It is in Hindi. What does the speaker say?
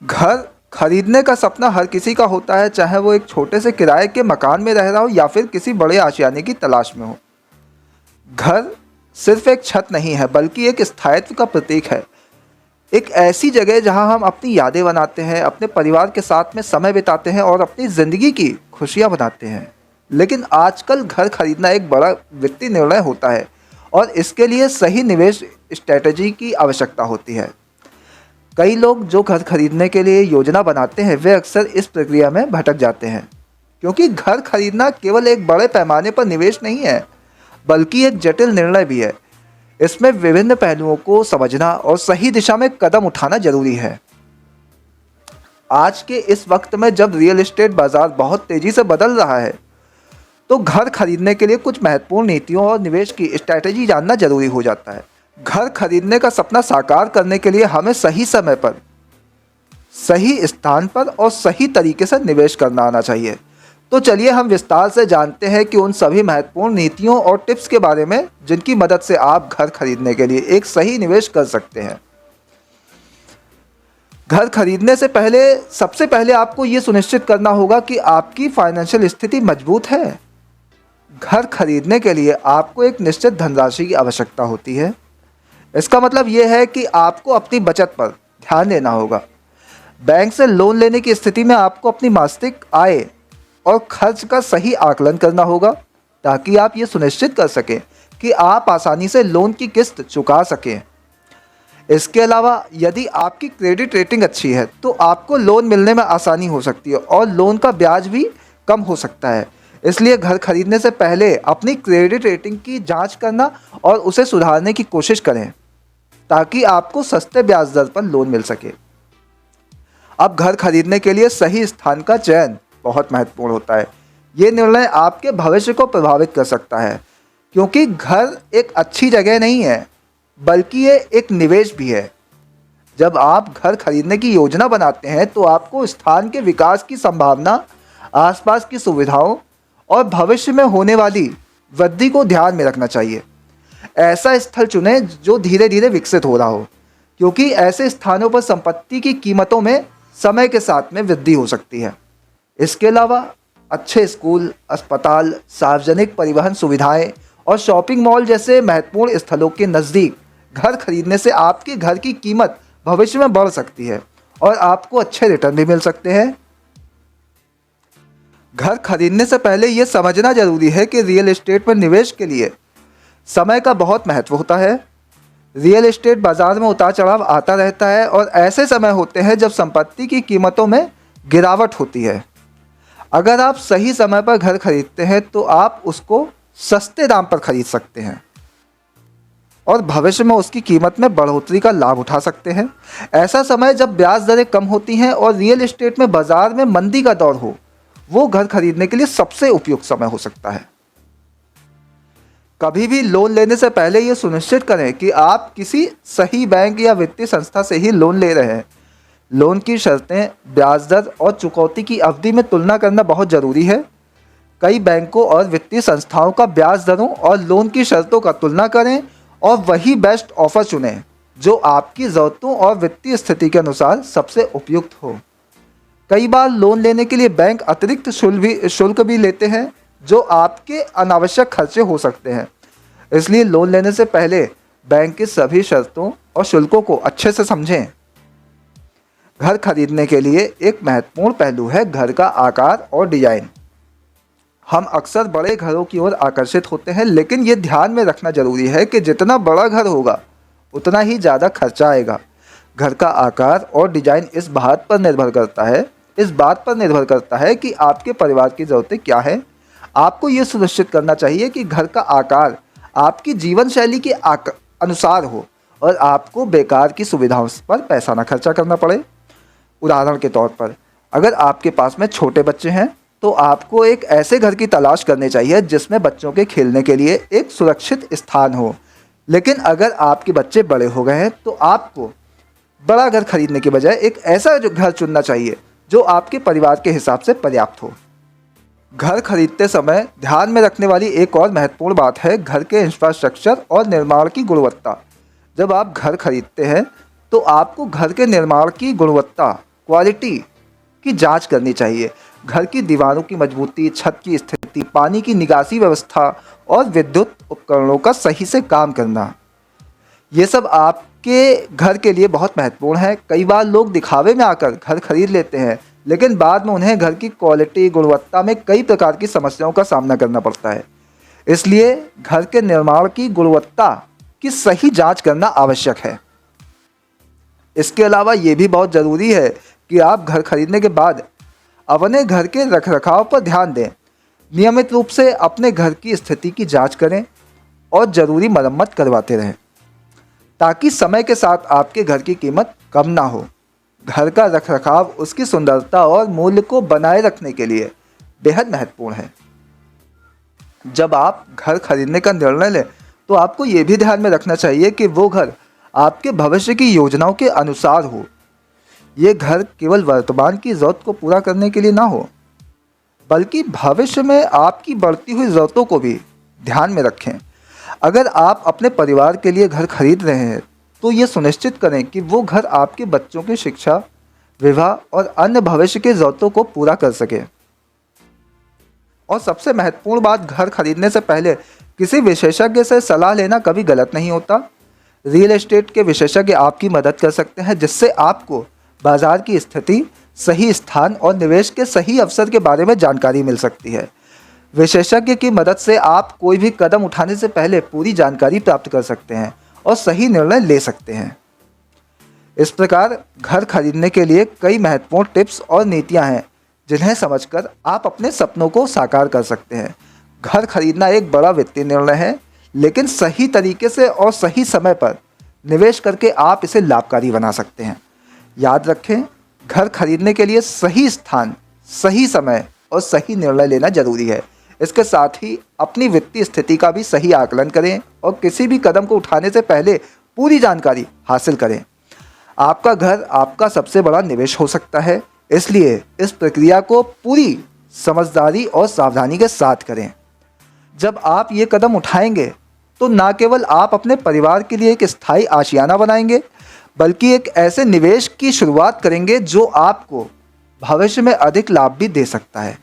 घर खरीदने का सपना हर किसी का होता है, चाहे वो एक छोटे से किराए के मकान में रह रहा हो या फिर किसी बड़े आशियाने की तलाश में हो। घर सिर्फ एक छत नहीं है, बल्कि एक स्थायित्व का प्रतीक है। एक ऐसी जगह जहां हम अपनी यादें बनाते हैं, अपने परिवार के साथ में समय बिताते हैं और अपनी ज़िंदगी की खुशियां बनाते हैं। लेकिन आजकल घर खरीदना एक बड़ा वित्तीय निर्णय होता है और इसके लिए सही निवेश स्ट्रेटजी की आवश्यकता होती है। कई लोग जो घर खरीदने के लिए योजना बनाते हैं वे अक्सर इस प्रक्रिया में भटक जाते हैं, क्योंकि घर खरीदना केवल एक बड़े पैमाने पर निवेश नहीं है, बल्कि एक जटिल निर्णय भी है। इसमें विभिन्न पहलुओं को समझना और सही दिशा में कदम उठाना जरूरी है। आज के इस वक्त में जब रियल एस्टेट बाजार बहुत तेजी से बदल रहा है, तो घर खरीदने के लिए कुछ महत्वपूर्ण नीतियों और निवेश की स्ट्रैटेजी जानना जरूरी हो जाता है। घर खरीदने का सपना साकार करने के लिए हमें सही समय पर, सही स्थान पर और सही तरीके से निवेश करना आना चाहिए। तो चलिए हम विस्तार से जानते हैं कि उन सभी महत्वपूर्ण नीतियों और टिप्स के बारे में जिनकी मदद से आप घर खरीदने के लिए एक सही निवेश कर सकते हैं। घर खरीदने से पहले सबसे पहले आपको ये सुनिश्चित करना होगा कि आपकी फाइनेंशियल स्थिति मजबूत है। घर खरीदने के लिए आपको एक निश्चित धनराशि की आवश्यकता होती है। इसका मतलब ये है कि आपको अपनी बचत पर ध्यान देना होगा। बैंक से लोन लेने की स्थिति में आपको अपनी मासिक आय और खर्च का सही आकलन करना होगा, ताकि आप ये सुनिश्चित कर सकें कि आप आसानी से लोन की किस्त चुका सकें। इसके अलावा यदि आपकी क्रेडिट रेटिंग अच्छी है तो आपको लोन मिलने में आसानी हो सकती है और लोन का ब्याज भी कम हो सकता है। इसलिए घर खरीदने से पहले अपनी क्रेडिट रेटिंग की जांच करना और उसे सुधारने की कोशिश करें, ताकि आपको सस्ते ब्याज दर पर लोन मिल सके। अब घर खरीदने के लिए सही स्थान का चयन बहुत महत्वपूर्ण होता है। ये निर्णय आपके भविष्य को प्रभावित कर सकता है, क्योंकि घर एक अच्छी जगह नहीं है, बल्कि ये एक निवेश भी है। जब आप घर खरीदने की योजना बनाते हैं तो आपको स्थान के विकास की संभावना, आसपास की सुविधाओं और भविष्य में होने वाली वृद्धि को ध्यान में रखना चाहिए। ऐसा स्थल चुनें जो धीरे धीरे विकसित हो रहा हो, क्योंकि ऐसे स्थानों पर संपत्ति की कीमतों में समय के साथ में वृद्धि हो सकती है। इसके अलावा अच्छे स्कूल, अस्पताल, सार्वजनिक परिवहन सुविधाएं और शॉपिंग मॉल जैसे महत्वपूर्ण स्थलों के नज़दीक घर खरीदने से आपके घर की कीमत भविष्य में बढ़ सकती है और आपको अच्छे रिटर्न भी मिल सकते हैं। घर खरीदने से पहले यह समझना जरूरी है कि रियल एस्टेट पर निवेश के लिए समय का बहुत महत्व होता है। रियल एस्टेट बाजार में उतार चढ़ाव आता रहता है और ऐसे समय होते हैं जब संपत्ति की कीमतों में गिरावट होती है। अगर आप सही समय पर घर खरीदते हैं तो आप उसको सस्ते दाम पर खरीद सकते हैं और भविष्य में उसकी कीमत में बढ़ोतरी का लाभ उठा सकते हैं। ऐसा समय जब ब्याज दरें कम होती हैं और रियल एस्टेट में बाजार में मंदी का दौर हो, वो घर खरीदने के लिए सबसे उपयुक्त समय हो सकता है। कभी भी लोन लेने से पहले ये सुनिश्चित करें कि आप किसी सही बैंक या वित्तीय संस्था से ही लोन ले रहे हैं। लोन की शर्तें, ब्याज दर और चुकौती की अवधि में तुलना करना बहुत ज़रूरी है। कई बैंकों और वित्तीय संस्थाओं का ब्याज दरों और लोन की शर्तों का तुलना करें और वही बेस्ट ऑफर चुनें जो आपकी ज़रूरतों और वित्तीय स्थिति के अनुसार सबसे उपयुक्त हो। कई बार लोन लेने के लिए बैंक अतिरिक्त शुल्क भी लेते हैं, जो आपके अनावश्यक खर्चे हो सकते हैं। इसलिए लोन लेने से पहले बैंक की सभी शर्तों और शुल्कों को अच्छे से समझें। घर खरीदने के लिए एक महत्वपूर्ण पहलू है घर का आकार और डिजाइन। हम अक्सर बड़े घरों की ओर आकर्षित होते हैं, लेकिन ये ध्यान में रखना जरूरी है कि जितना बड़ा घर होगा उतना ही ज़्यादा खर्चा आएगा। घर का आकार और डिजाइन इस बात पर निर्भर करता है कि आपके परिवार की ज़रूरतें क्या हैं। आपको ये सुनिश्चित करना चाहिए कि घर का आकार आपकी जीवन शैली के अनुसार हो और आपको बेकार की सुविधाओं पर पैसा ना खर्चा करना पड़े। उदाहरण के तौर पर, अगर आपके पास में छोटे बच्चे हैं तो आपको एक ऐसे घर की तलाश करनी चाहिए जिसमें बच्चों के खेलने के लिए एक सुरक्षित स्थान हो। लेकिन अगर आपके बच्चे बड़े हो गए हैं तो आपको बड़ा घर खरीदने के बजाय एक ऐसा घर चुनना चाहिए जो आपके परिवार के हिसाब से पर्याप्त हो। घर खरीदते समय ध्यान में रखने वाली एक और महत्वपूर्ण बात है घर के इंफ्रास्ट्रक्चर और निर्माण की गुणवत्ता। जब आप घर खरीदते हैं तो आपको घर के निर्माण की गुणवत्ता क्वालिटी की जांच करनी चाहिए। घर की दीवारों की मजबूती, छत की स्थिति, पानी की निकासी व्यवस्था और विद्युत उपकरणों का सही से काम करना, ये सब आपके घर के लिए बहुत महत्वपूर्ण है। कई बार लोग दिखावे में आकर घर खरीद लेते हैं, लेकिन बाद में उन्हें घर की क्वालिटी, गुणवत्ता में कई प्रकार की समस्याओं का सामना करना पड़ता है। इसलिए घर के निर्माण की गुणवत्ता की सही जांच करना आवश्यक है। इसके अलावा ये भी बहुत ज़रूरी है कि आप घर खरीदने के बाद अपने घर के रखरखाव पर ध्यान दें। नियमित रूप से अपने घर की स्थिति की जांच करें और ज़रूरी मरम्मत करवाते रहें, ताकि समय के साथ आपके घर की कीमत कम ना हो। घर का रखरखाव उसकी सुंदरता और मूल्य को बनाए रखने के लिए बेहद महत्वपूर्ण है। जब आप घर खरीदने का निर्णय लें तो आपको ये भी ध्यान में रखना चाहिए कि वो घर आपके भविष्य की योजनाओं के अनुसार हो। ये घर केवल वर्तमान की ज़रूरत को पूरा करने के लिए ना हो, बल्कि भविष्य में आपकी बढ़ती हुई ज़रूरतों को भी ध्यान में रखें। अगर आप अपने परिवार के लिए घर खरीद रहे हैं तो ये सुनिश्चित करें कि वो घर आपके बच्चों की शिक्षा, विवाह और अन्य भविष्य की ज़रूरतों को पूरा कर सके। और सबसे महत्वपूर्ण बात, घर खरीदने से पहले किसी विशेषज्ञ से सलाह लेना कभी गलत नहीं होता। रियल एस्टेट के विशेषज्ञ आपकी मदद कर सकते हैं, जिससे आपको बाजार की स्थिति, सही स्थान और निवेश के सही अवसर के बारे में जानकारी मिल सकती है। विशेषज्ञ की मदद से आप कोई भी कदम उठाने से पहले पूरी जानकारी प्राप्त कर सकते हैं और सही निर्णय ले सकते हैं। इस प्रकार घर खरीदने के लिए कई महत्वपूर्ण टिप्स और नीतियां हैं, जिन्हें समझकर आप अपने सपनों को साकार कर सकते हैं। घर खरीदना एक बड़ा वित्तीय निर्णय है, लेकिन सही तरीके से और सही समय पर निवेश करके आप इसे लाभकारी बना सकते हैं। याद रखें, घर खरीदने के लिए सही स्थान, सही समय और सही निर्णय लेना जरूरी है। इसके साथ ही अपनी वित्तीय स्थिति का भी सही आकलन करें और किसी भी कदम को उठाने से पहले पूरी जानकारी हासिल करें। आपका घर आपका सबसे बड़ा निवेश हो सकता है, इसलिए इस प्रक्रिया को पूरी समझदारी और सावधानी के साथ करें। जब आप ये कदम उठाएंगे तो न केवल आप अपने परिवार के लिए एक स्थायी आशियाना बनाएंगे, बल्कि एक ऐसे निवेश की शुरुआत करेंगे जो आपको भविष्य में अधिक लाभ भी दे सकता है।